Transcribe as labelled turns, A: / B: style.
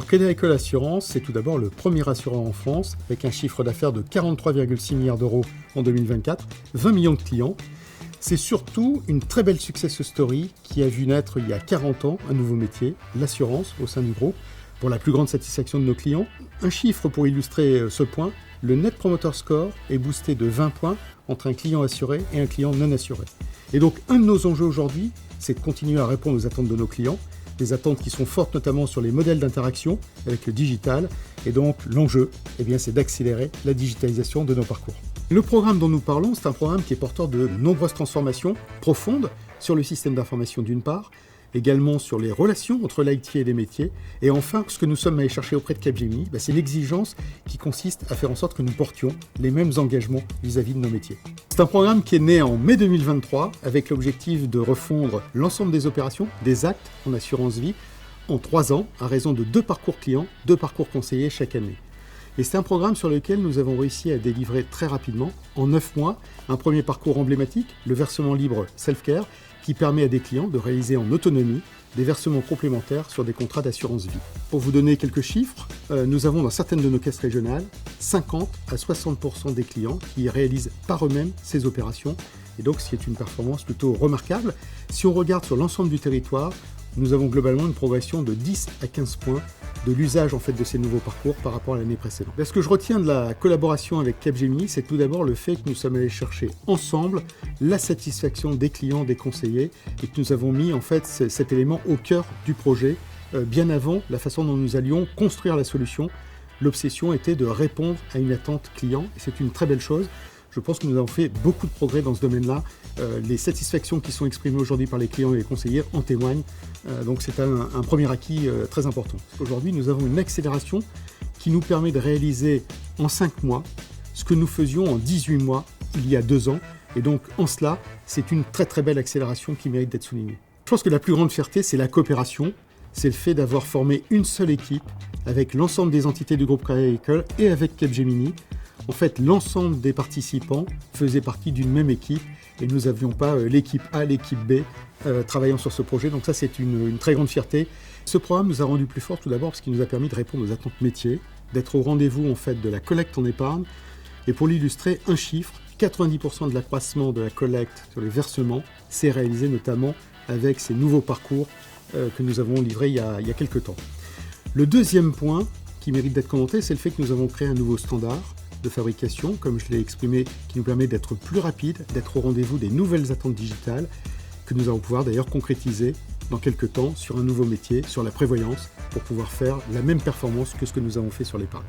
A: Alors Crédit Agricole Assurance, c'est tout d'abord le premier assureur en France, avec un chiffre d'affaires de 43,6 milliards d'euros en 2024, 20 millions de clients. C'est surtout une très belle success story qui a vu naître il y a 40 ans un nouveau métier, l'assurance au sein du groupe, pour la plus grande satisfaction de nos clients. Un chiffre pour illustrer ce point, le Net Promoter Score est boosté de 20 points entre un client assuré et un client non assuré. Et donc un de nos enjeux aujourd'hui, c'est de continuer à répondre aux attentes de nos clients, des attentes qui sont fortes notamment sur les modèles d'interaction avec le digital. Et donc l'enjeu, c'est d'accélérer la digitalisation de nos parcours. Le programme dont nous parlons, c'est un programme qui est porteur de nombreuses transformations profondes sur le système d'information d'une part, également sur les relations entre l'IT et les métiers. Et enfin, ce que nous sommes allés chercher auprès de Capgemini, c'est l'exigence qui consiste à faire en sorte que nous portions les mêmes engagements vis-à-vis de nos métiers. C'est un programme qui est né en mai 2023 avec l'objectif de refondre l'ensemble des opérations, des actes en assurance vie en 3 ans à raison de 2 parcours clients, 2 parcours conseillers chaque année. Et c'est un programme sur lequel nous avons réussi à délivrer très rapidement, en 9 mois, un premier parcours emblématique, le versement libre Self-Care, qui permet à des clients de réaliser en autonomie des versements complémentaires sur des contrats d'assurance vie. Pour vous donner quelques chiffres, nous avons dans certaines de nos caisses régionales 50 à 60% des clients qui réalisent par eux-mêmes ces opérations, et donc c'est une performance plutôt remarquable. Si on regarde sur l'ensemble du territoire, nous avons globalement une progression de 10 à 15 points de l'usage de ces nouveaux parcours par rapport à l'année précédente. Ce que je retiens de la collaboration avec Capgemini, c'est tout d'abord le fait que nous sommes allés chercher ensemble la satisfaction des clients, des conseillers, et que nous avons mis cet élément au cœur du projet, bien avant la façon dont nous allions construire la solution. L'obsession était de répondre à une attente client, et c'est une très belle chose. Je pense que nous avons fait beaucoup de progrès dans ce domaine-là. Les satisfactions qui sont exprimées aujourd'hui par les clients et les conseillers en témoignent. Donc c'est un premier acquis très important. Aujourd'hui, nous avons une accélération qui nous permet de réaliser en 5 mois ce que nous faisions en 18 mois il y a 2 ans. Et donc en cela, c'est une très très belle accélération qui mérite d'être soulignée. Je pense que la plus grande fierté, c'est la coopération. C'est le fait d'avoir formé une seule équipe avec l'ensemble des entités du groupe Crédit Agricole et avec Capgemini. En fait, l'ensemble des participants faisaient partie d'une même équipe et nous n'avions pas l'équipe A, l'équipe B travaillant sur ce projet. Donc ça, c'est une très grande fierté. Ce programme nous a rendu plus forts tout d'abord parce qu'il nous a permis de répondre aux attentes métiers, d'être au rendez-vous de la collecte en épargne. Et pour l'illustrer, un chiffre, 90% de l'accroissement de la collecte sur les versements s'est réalisé notamment avec ces nouveaux parcours que nous avons livrés il y a quelques temps. Le deuxième point qui mérite d'être commenté, c'est le fait que nous avons créé un nouveau standard de fabrication, comme je l'ai exprimé, qui nous permet d'être plus rapide, d'être au rendez-vous des nouvelles attentes digitales, que nous allons pouvoir d'ailleurs concrétiser dans quelques temps sur un nouveau métier, sur la prévoyance, pour pouvoir faire la même performance que ce que nous avons fait sur l'épargne.